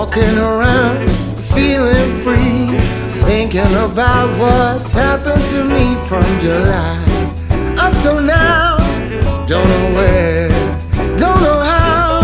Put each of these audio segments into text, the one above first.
walking around feeling free, thinking about what's happened to me from July up till now. Don't know where, don't know how.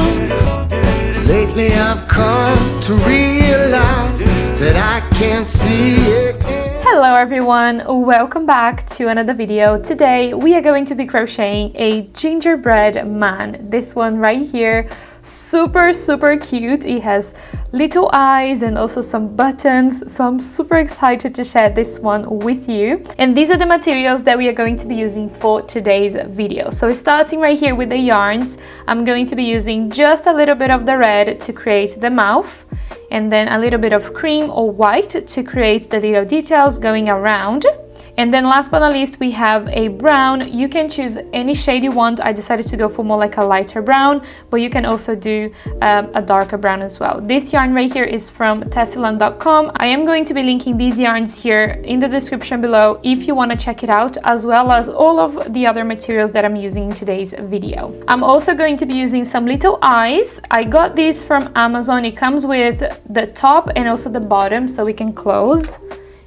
Lately I've come to realize that I can't see it. Hello everyone, welcome back to another video. Today we are going to be crocheting a gingerbread man. This one right here, super cute. It has little eyes and also some buttons, so I'm super excited to share this one with you. And these are the materials that we are going to be using for today's video. So starting right here with the yarns, I'm going to be using just a little bit of the red to create the mouth, and then a little bit of cream or white to create the little details going around. And then last but not least, we have a brown. You can choose any shade you want. I decided to go for more like a lighter brown, but you can also do a darker brown as well. This yarn right here is from Tessilon.com. I am going to be linking these yarns here in the description below if you want to check it out, as well as all of the other materials that I'm using in today's video. I'm also going to be using some little eyes. I got these from Amazon. It comes with the top and also the bottom, so we can close.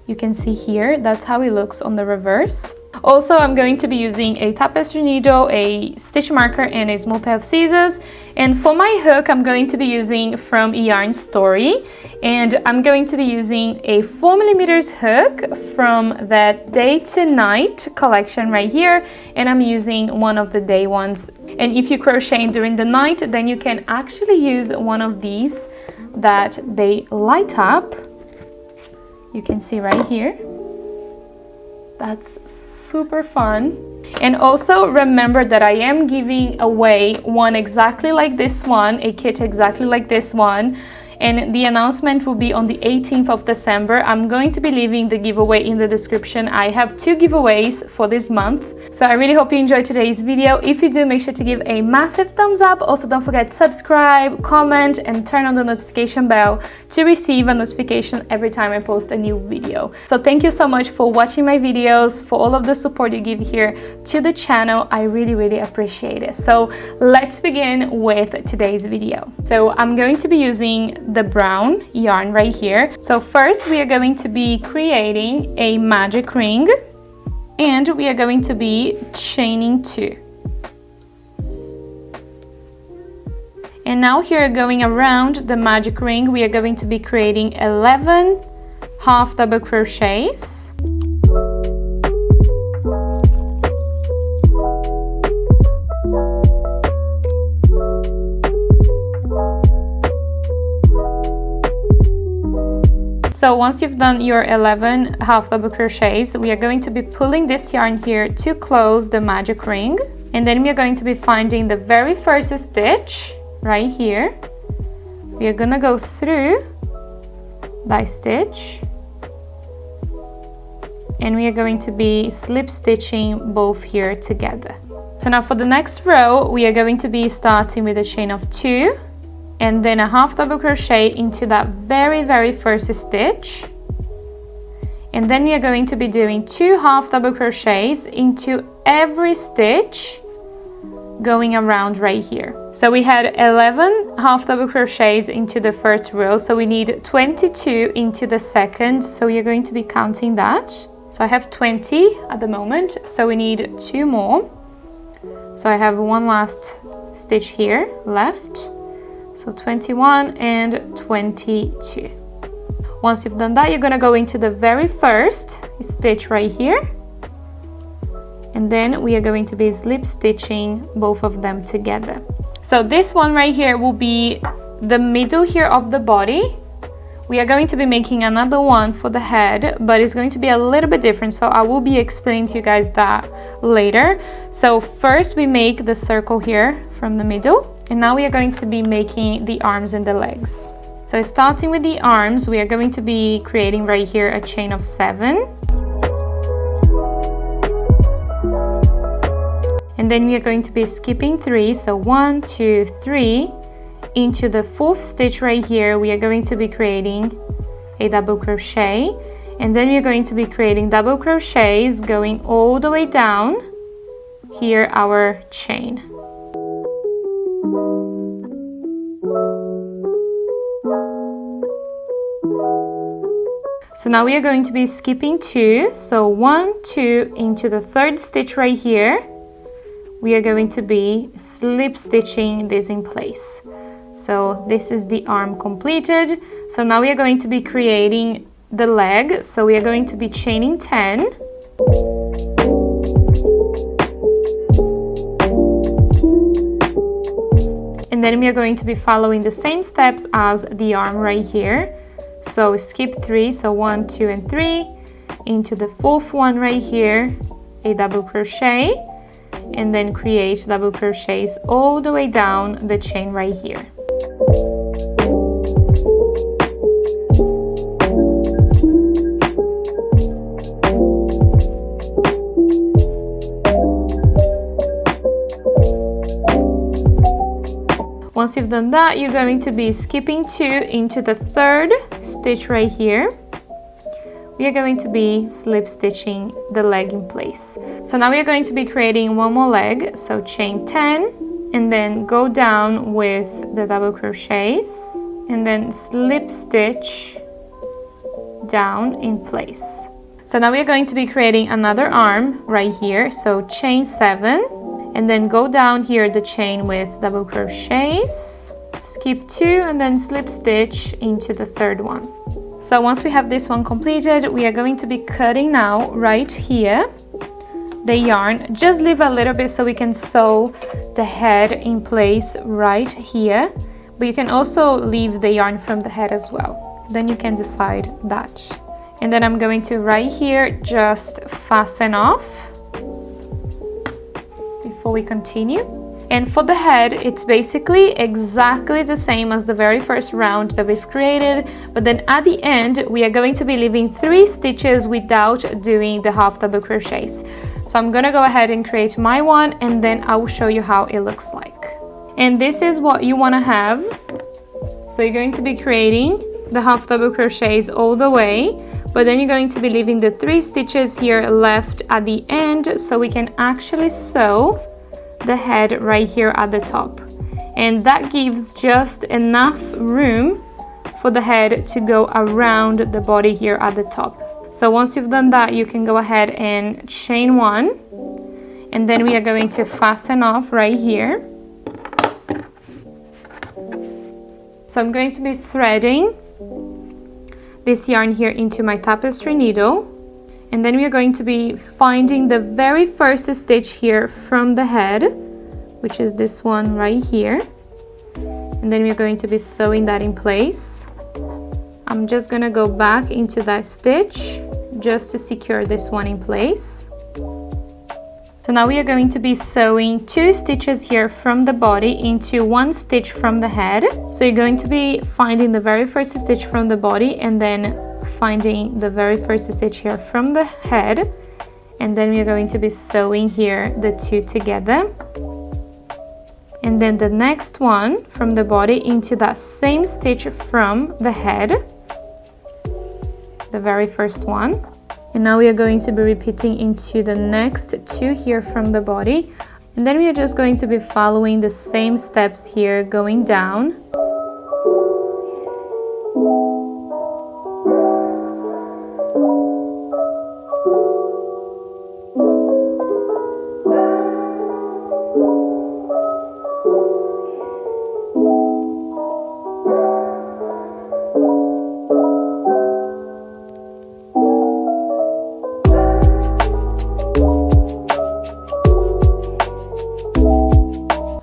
You can see here, that's how it looks on the reverse. Also, I'm going to be using a tapestry needle, a stitch marker, and a small pair of scissors. And for my hook, I'm going to be using from Yarn Story. And I'm going to be using a 4mm hook from that Day to Night collection right here. And I'm using one of the day ones. And if you crochet during the night, then you can actually use one of these that they light up. You can see right here. That's super fun. And also remember that I am giving away one exactly like this one, a kit exactly like this one. And the announcement will be on the 18th of December. I'm going to be leaving the giveaway in the description. I have 2 giveaways for this month. So I really hope you enjoyed today's video. If you do, make sure to give a massive thumbs up. Also, don't forget to subscribe, comment, and turn on the notification bell to receive a notification every time I post a new video. So thank you so much for watching my videos, for all of the support you give here to the channel. I really appreciate it. So let's begin with today's video. So I'm going to be using the brown yarn right here. So first we are going to be creating a magic ring, and we are going to be chaining 2. And now here, going around the magic ring, we are going to be creating 11 half double crochets. So once you've done your 11 half double crochets, we are going to be pulling this yarn here to close the magic ring. And then we are going to be finding the very first stitch right here. We are gonna go through that stitch, and we are going to be slip stitching both here together. So now for the next row, we are going to be starting with a chain of 2. And then a half double crochet into that very first stitch, and then we are going to be doing 2 half double crochets into every stitch going around right here. So we had 11 half double crochets into the first row, so we need 22 into the second, so we are going to be counting that. So I have 20 at the moment, so we need 2 more. So I have one last stitch here left. So 21 and 22. Once you've done that, you're gonna go into the very first stitch right here. And then we are going to be slip stitching both of them together. So this one right here will be the middle here of the body. We are going to be making another one for the head, but it's going to be a little bit different. So I will be explaining to you guys that later. So first we make the circle here from the middle. And now we are going to be making the arms and the legs. So starting with the arms, we are going to be creating right here a chain of 7. And then we are going to be skipping 3. So 1, 2, 3. Into the 4th stitch right here, we are going to be creating a double crochet. And then we are going to be creating double crochets going all the way down here our chain. So now we are going to be skipping 2, so 1, 2 into the third stitch right here. We are going to be slip stitching this in place. So this is the arm completed. So now we are going to be creating the leg. So we are going to be chaining 10. And then we are going to be following the same steps as the arm right here. So skip 3, so 1, 2, and 3 into the fourth one right here, a double crochet, and then create double crochets all the way down the chain right here. Once you've done that, you're going to be skipping 2 into the third stitch right here. We are going to be slip stitching the leg in place. So now we are going to be creating one more leg. So chain 10 and then go down with the double crochets and then slip stitch down in place. So now we are going to be creating another arm right here. So chain 7 and then go down here the chain with double crochets, skip 2 and then slip stitch into the third one. So once we have this one completed, we are going to be cutting now right here the yarn. Just leave a little bit so we can sew the head in place right here, but you can also leave the yarn from the head as well. Then you can decide that. And then I'm going to right here just fasten off before we continue. And for the head, it's basically exactly the same as the very first round that we've created, but then at the end we are going to be leaving 3 stitches without doing the half double crochets. So I'm gonna go ahead and create my one and then I will show you how it looks like. And this is what you want to have. So you're going to be creating the half double crochets all the way, but then you're going to be leaving the 3 stitches here left at the end so we can actually sew the head right here at the top, and that gives just enough room for the head to go around the body here at the top. So once you've done that, you can go ahead and chain 1 and then we are going to fasten off right here. So I'm going to be threading this yarn here into my tapestry needle. And then we are going to be finding the very first stitch here from the head, which is this one right here. And then we are going to be sewing that in place. I'm just going to go back into that stitch just to secure this one in place. So now we are going to be sewing 2 stitches here from the body into 1 stitch from the head. So you're going to be finding the very first stitch from the body and then finding the very first stitch here from the head, and then we are going to be sewing here the 2 together, and then the next one from the body into that same stitch from the head, the very first one. And now we are going to be repeating into the next 2 here from the body, and then we are just going to be following the same steps here going down.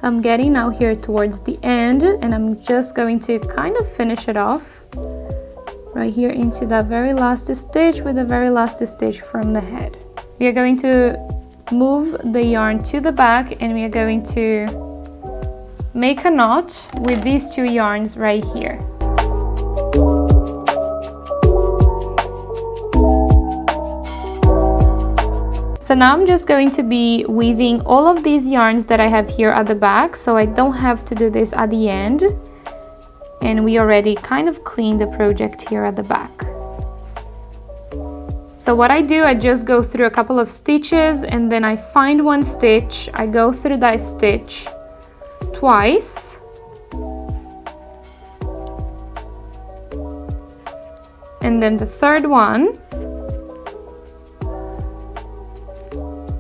I'm getting now here towards the end, and I'm just going to kind of finish it off right here into that very last stitch with the very last stitch from the head. We are going to move the yarn to the back and we are going to make a knot with these 2 yarns right here. So now I'm just going to be weaving all of these yarns that I have here at the back, so I don't have to do this at the end. And we already kind of cleaned the project here at the back. So what I do, I just go through a couple of stitches and then I find 1 stitch, I go through that stitch twice. and then the third one,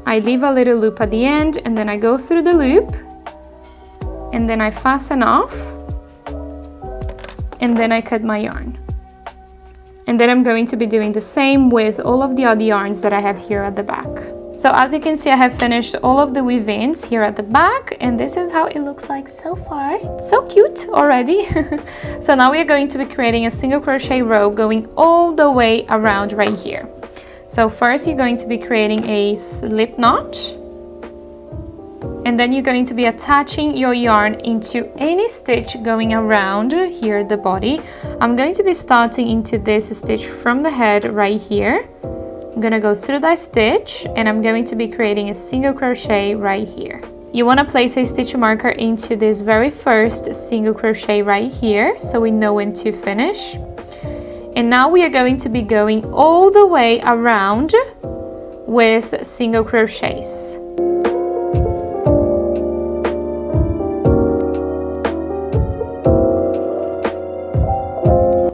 I leave a little loop at the end, and then I go through the loop, and then I fasten off, and then I cut my yarn. And then I'm going to be doing the same with all of the other yarns that I have here at the back. So as you can see, I have finished all of the weave-ins here at the back, and this is how it looks like so far. So cute already. So now we are going to be creating a single crochet row going all the way around right here. So first you're going to be creating a slip knot, and then you're going to be attaching your yarn into any stitch going around here at the body. I'm going to be starting into this stitch from the head right here. I'm gonna go through that stitch, and I'm going to be creating a single crochet right here. You want to place a stitch marker into this very first single crochet right here, so we know when to finish. And now we are going to be going all the way around with single crochets.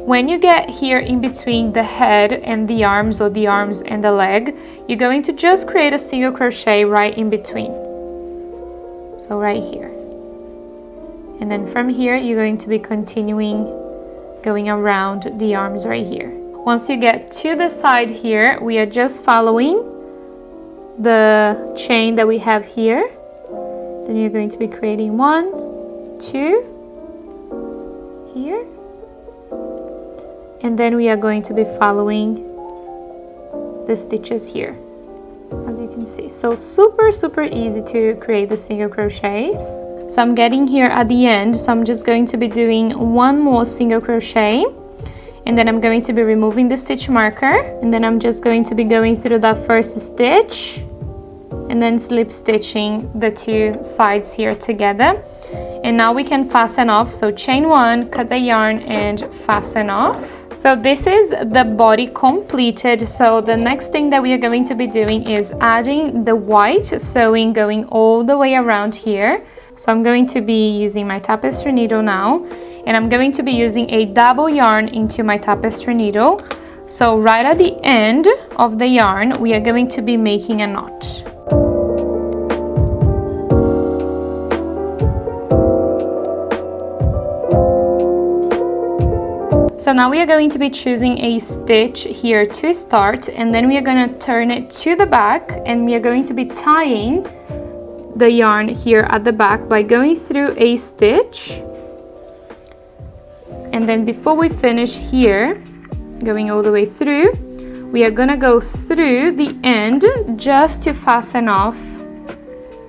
When you get here in between the head and the arms, or the arms and the leg, you're going to just create a single crochet right in between. So right here. And then from here, you're going to be continuing going around the arms right here. Once you get to the side here, we are just following the chain that we have here. Then you're going to be creating 1, 2, here. And then we are going to be following the stitches here, as you can see. So super easy to create the single crochets. So I'm getting here at the end, so I'm just going to be doing one more single crochet, and then I'm going to be removing the stitch marker, and then I'm just going to be going through that first stitch and then slip stitching the two sides here together. And now we can fasten off. So chain 1, cut the yarn and fasten off. So this is the body completed. So the next thing that we are going to be doing is adding the white sewing going all the way around here. So I'm going to be using my tapestry needle now, and I'm going to be using a double yarn into my tapestry needle. So right at the end of the yarn, we are going to be making a knot. So now we are going to be choosing a stitch here to start, and then we are going to turn it to the back, and we are going to be tying the yarn here at the back by going through a stitch. And then before we finish here, going all the way through, we are going to go through the end just to fasten off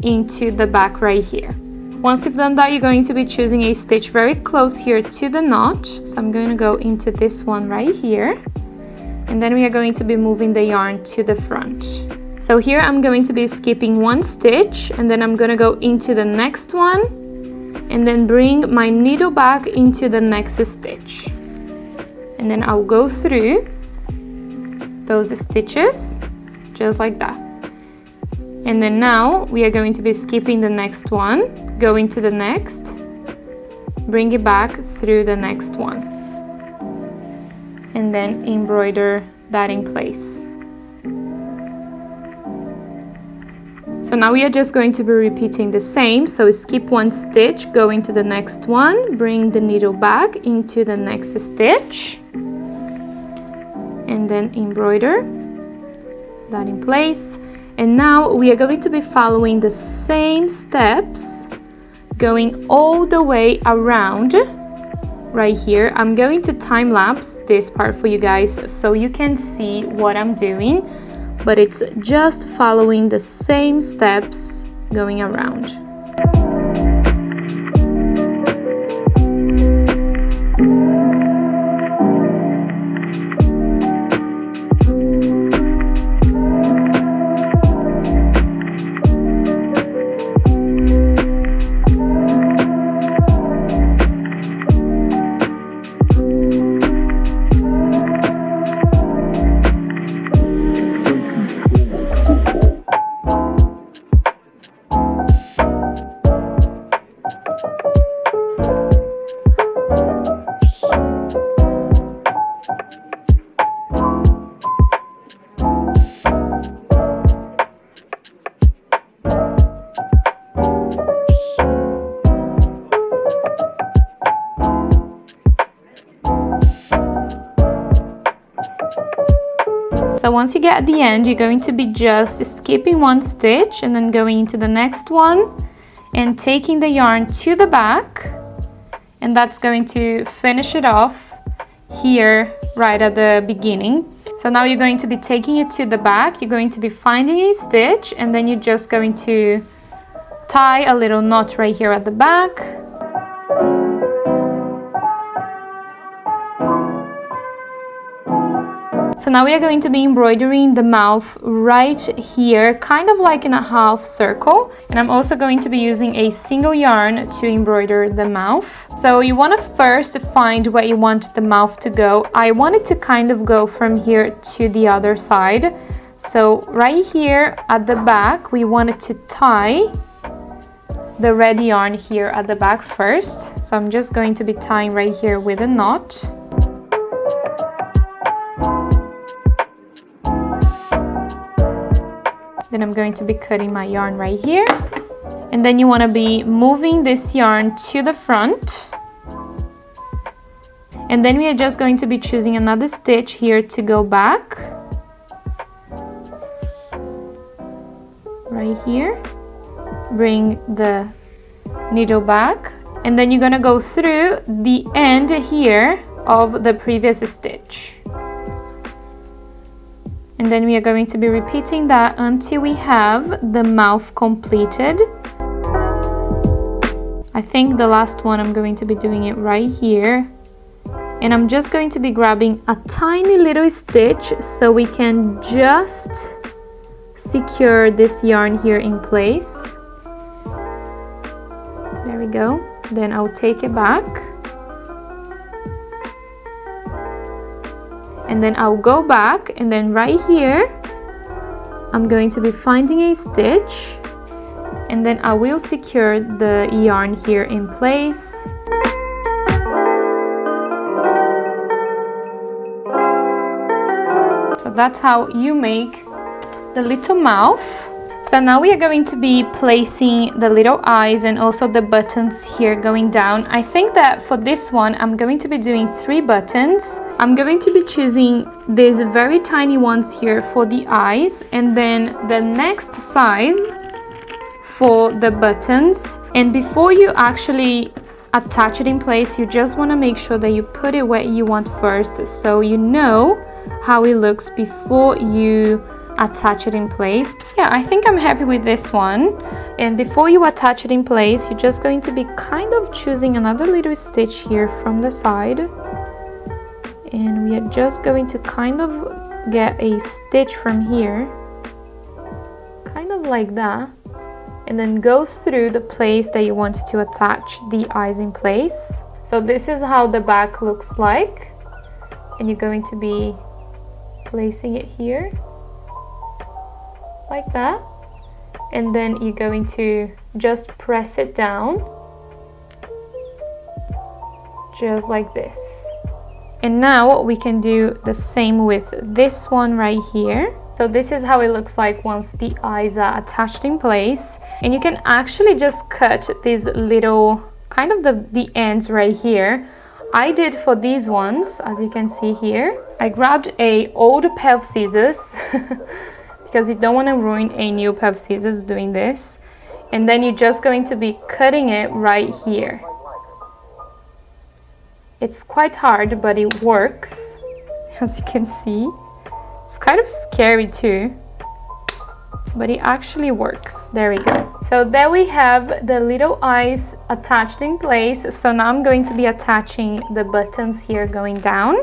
into the back right here. Once you've done that, you're going to be choosing a stitch very close here to the knot. So I'm going to go into this one right here, and then we are going to be moving the yarn to the front. So here I'm going to be skipping one stitch, and then I'm going to go into the next one, and then bring my needle back into the next stitch. And then I'll go through those stitches just like that. And then now we are going to be skipping the next one, go into the next, bring it back through the next one, and then embroider that in place. So now we are just going to be repeating the same. So skip one stitch, go into the next one, bring the needle back into the next stitch, and then embroider that in place. And now we are going to be following the same steps, going all the way around right here. I'm going to time lapse this part for you guys so you can see what I'm doing, but it's just following the same steps going around. So once you get at the end, you're going to be just skipping one stitch and then going into the next one and taking the yarn to the back, and that's going to finish it off here right at the beginning. So now you're going to be taking it to the back, you're going to be finding a stitch, and then you're just going to tie a little knot right here at the back. So now we are going to be embroidering the mouth right here, kind of like in a half circle. And I'm also going to be using a single yarn to embroider the mouth. So you want to first find where you want the mouth to go. I want it to kind of go from here to the other side. So right here at the back, we wanted to tie the red yarn here at the back first. So I'm just going to be tying right here with a knot. Then I'm going to be cutting my yarn right here. And then you want to be moving this yarn to the front. And then we are just going to be choosing another stitch here to go back. Right here. Bring the needle back. And then you're going to go through the end here of the previous stitch. And then we are going to be repeating that until we have the mouth completed. I think the last one I'm going to be doing it right here. And I'm just going to be grabbing a tiny little stitch so we can just secure this yarn here in place. There we go. Then I'll take it back. And then I'll go back, and then right here I'm going to be finding a stitch, and then I will secure the yarn here in place. So that's how you make the little mouth. So now we are going to be placing the little eyes and also the buttons here going down. I think that for this one I'm going to be doing 3 buttons. I'm going to be choosing these very tiny ones here for the eyes, and then the next size for the buttons. And before you actually attach it in place, you just want to make sure that you put it where you want first, so you know how it looks before you attach it in place. Yeah, I think I'm happy with this one. And before you attach it in place, you're just going to be kind of choosing another little stitch here from the side, and we are just going to kind of get a stitch from here, kind of like that, and then go through the place that you want to attach the eyes in place. So this is how the back looks like, and you're going to be placing it here like that, and then you're going to just press it down just like this. And now we can do the same with this one right here. So this is how it looks like once the eyes are attached in place, and you can actually just cut these little kind of the ends right here. I did for these ones, as you can see here, I grabbed a old pair of scissors because you don't want to ruin a new pair of scissors doing this. And then you're just going to be cutting it right here. It's quite hard, but it works, as you can see. It's kind of scary too, but it actually works. There we go. So there we have the little eyes attached in place. So now I'm going to be attaching the buttons here going down.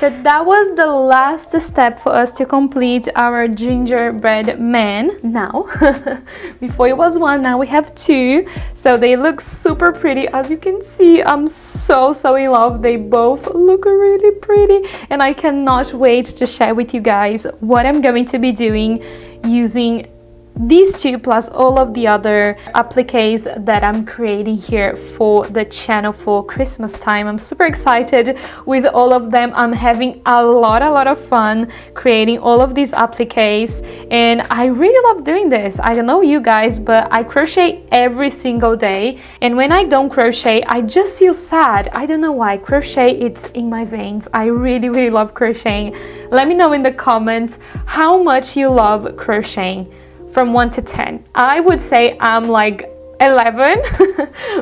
So that was the last step for us to complete our gingerbread man. Now, before it was one, now we have 2. So they look super pretty. As you can see, I'm so in love. They both look really pretty, and I cannot wait to share with you guys what I'm going to be doing using these two plus all of the other appliques that I'm creating here for the channel for Christmas time. I'm super excited with all of them. I'm having a lot of fun creating all of these appliques, and I really love doing this. I don't know you guys, but I crochet every single day, and when I don't crochet I just feel sad. I don't know why. Crochet, it's in my veins. I really love crocheting. Let me know in the comments how much you love crocheting from 1 to 10. I would say I'm like 11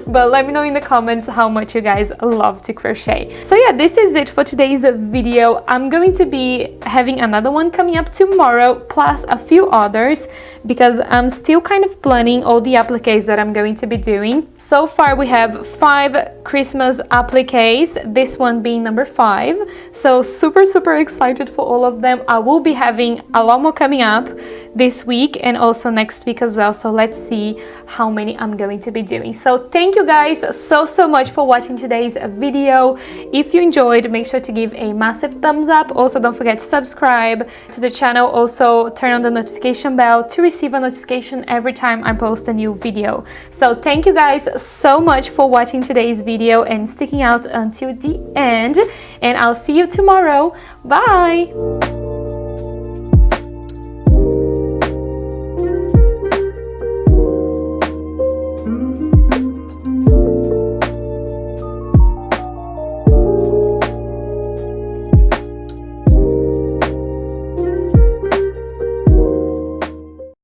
but let me know in the comments how much you guys love to crochet. So yeah, this is it for today's video. I'm going to be having another one coming up tomorrow, plus a few others, because I'm still kind of planning all the appliques that I'm going to be doing. So far we have 5 Christmas appliques, this one being number 5, so super excited for all of them. I will be having a lot more coming up this week and also next week as well, so let's see how many I'm going to be doing. So thank you guys so much for watching today's video. If you enjoyed, make sure to give a massive thumbs up. Also, don't forget to subscribe to the channel. Also, turn on the notification bell to receive a notification every time I post a new video. So thank you guys so much for watching today's video and sticking out until the end, and I'll see you tomorrow. Bye.